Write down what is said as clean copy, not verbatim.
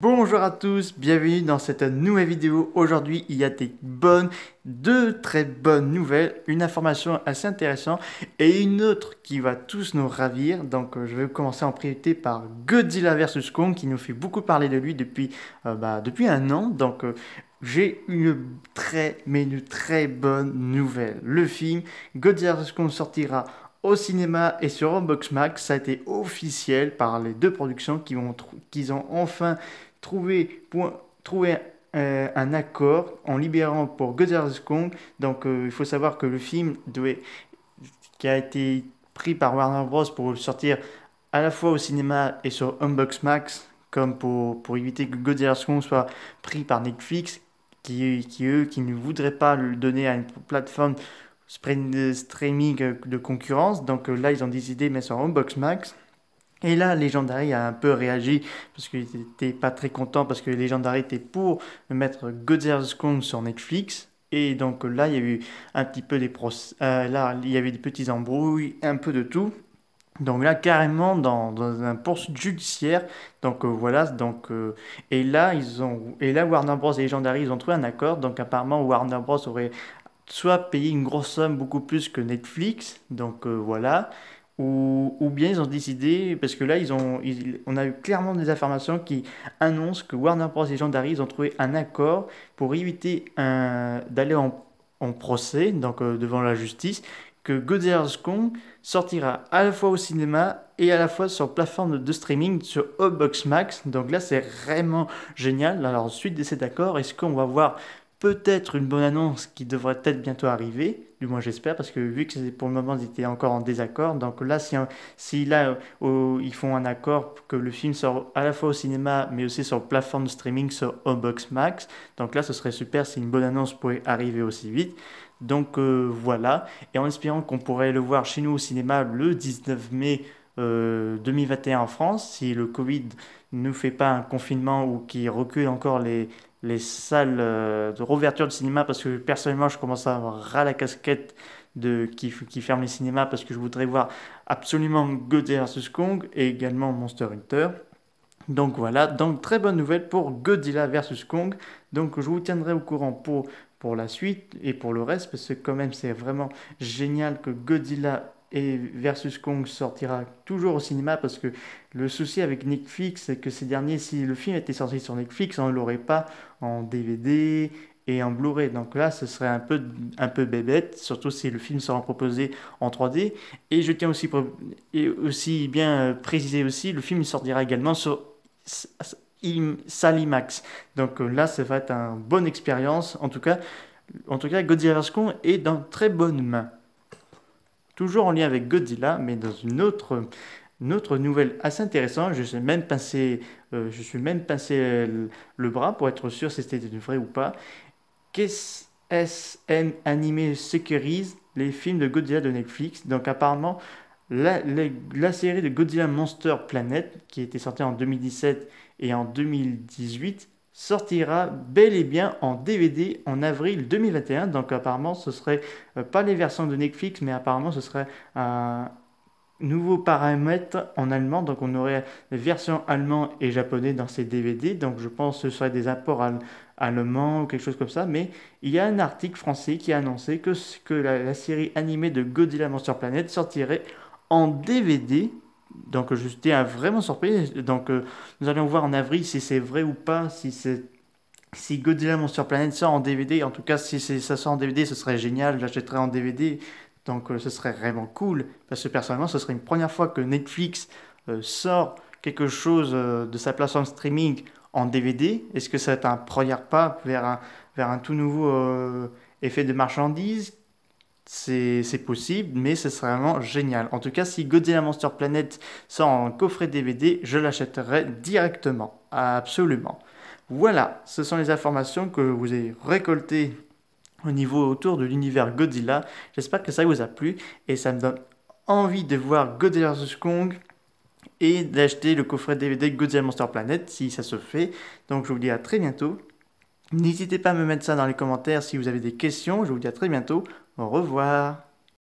Bonjour à tous, bienvenue dans cette nouvelle vidéo. Aujourd'hui, il y a deux très bonnes nouvelles, une information assez intéressante et une autre qui va tous nous ravir. Donc, je vais commencer en priorité par Godzilla vs Kong qui nous fait beaucoup parler de lui depuis un an. Donc, j'ai une très bonne nouvelle. Le film Godzilla vs Kong sortira au cinéma et sur Box Max. Ça a été officiel par les deux productions qui ont enfin trouver un accord en libérant pour Godzilla vs Kong. Donc il faut savoir que qui a été pris par Warner Bros. Pour le sortir à la fois au cinéma et sur Unbox Max, comme pour éviter que Godzilla vs Kong soit pris par Netflix, qui ne voudraient pas le donner à une plateforme streaming de concurrence. Donc là, ils ont décidé de mettre sur Unbox Max. Et là, Legendary a un peu réagi parce qu'il n'était pas très content parce que Legendary était pour mettre Godzilla vs Kong sur Netflix. Et donc là, il y a eu un petit peu là, il y avait des petits embrouilles, un peu de tout. Donc là, carrément dans un poursuite judiciaire. Donc voilà. Et là, Warner Bros et Legendary, ils ont trouvé un accord. Donc apparemment, Warner Bros aurait soit payé une grosse somme beaucoup plus que Netflix. Donc voilà. Ou bien ils ont décidé, parce que là on a eu clairement des informations qui annoncent que Warner Bros. Et Legendary, ils ont trouvé un accord pour éviter d'aller en procès, donc devant la justice, que Godzilla vs Kong sortira à la fois au cinéma et à la fois sur plateforme de streaming sur Box Max. Donc là c'est vraiment génial. Alors suite de cet accord, est-ce qu'on va voir peut-être une bonne annonce qui devrait peut-être bientôt arriver, du moins j'espère, parce que vu que pour le moment ils étaient encore en désaccord, donc là si là ils font un accord que le film sort à la fois au cinéma mais aussi sur plateforme de streaming sur Box Max, donc là ce serait super si une bonne annonce pourrait arriver aussi vite. Donc voilà, et en espérant qu'on pourrait le voir chez nous au cinéma le 19 mai 2021 en France, si le Covid ne nous fait pas un confinement ou qui recule encore les salles de réouverture de cinéma, parce que personnellement je commence à avoir ras la casquette qui ferme les cinémas, parce que je voudrais voir absolument Godzilla vs Kong et également Monster Hunter. Donc voilà, donc très bonne nouvelle pour Godzilla vs Kong. Donc je vous tiendrai au courant pour la suite et pour le reste, parce que quand même c'est vraiment génial que Godzilla et versus Kong sortira toujours au cinéma, parce que le souci avec Netflix, c'est que ces derniers, si le film était sorti sur Netflix, on ne l'aurait pas en DVD et en Blu-ray. Donc là, ce serait un peu bébête, surtout si le film sera proposé en 3D. Et je tiens aussi, et aussi bien préciser aussi, le film sortira également sur Salimax. Donc là, ça va être une bonne expérience. En tout cas, Godzilla vs Kong est dans de très bonnes mains. Toujours en lien avec Godzilla, mais dans une autre nouvelle assez intéressante. Je suis même passé le bras pour être sûr si c'était vrai ou pas. KSN Anime sécurise les films de Godzilla de Netflix. Donc apparemment, la série de Godzilla Monster Planet, qui était sortie en 2017 et en 2018, sortira bel et bien en DVD en avril 2021. Donc apparemment, ce serait pas les versions de Netflix, mais apparemment, ce serait un nouveau paramètre en allemand. Donc on aurait les versions allemandes et japonais dans ces DVD. Donc je pense que ce serait des apports allemands ou quelque chose comme ça. Mais il y a un article français qui a annoncé que la série animée de Godzilla Monster Planet sortirait en DVD. Donc j'étais vraiment surpris. Donc nous allons voir en avril si c'est vrai ou pas, si Godzilla Monster Planet sort en DVD. En tout cas, si ça sort en DVD, ce serait génial. J'achèterais en DVD. Donc ce serait vraiment cool. Parce que personnellement, ce serait une première fois que Netflix sort quelque chose de sa plateforme streaming en DVD. Est-ce que ça va être un premier pas vers un tout nouveau effet de marchandise? C'est possible, mais ce serait vraiment génial. En tout cas, si Godzilla Monster Planet sort en coffret DVD, je l'achèterai directement. Absolument. Voilà, ce sont les informations que vous avez récoltées au niveau autour de l'univers Godzilla. J'espère que ça vous a plu et ça me donne envie de voir Godzilla vs Kong et d'acheter le coffret DVD Godzilla Monster Planet si ça se fait. Donc je vous dis à très bientôt. N'hésitez pas à me mettre ça dans les commentaires si vous avez des questions. Je vous dis à très bientôt. Au revoir.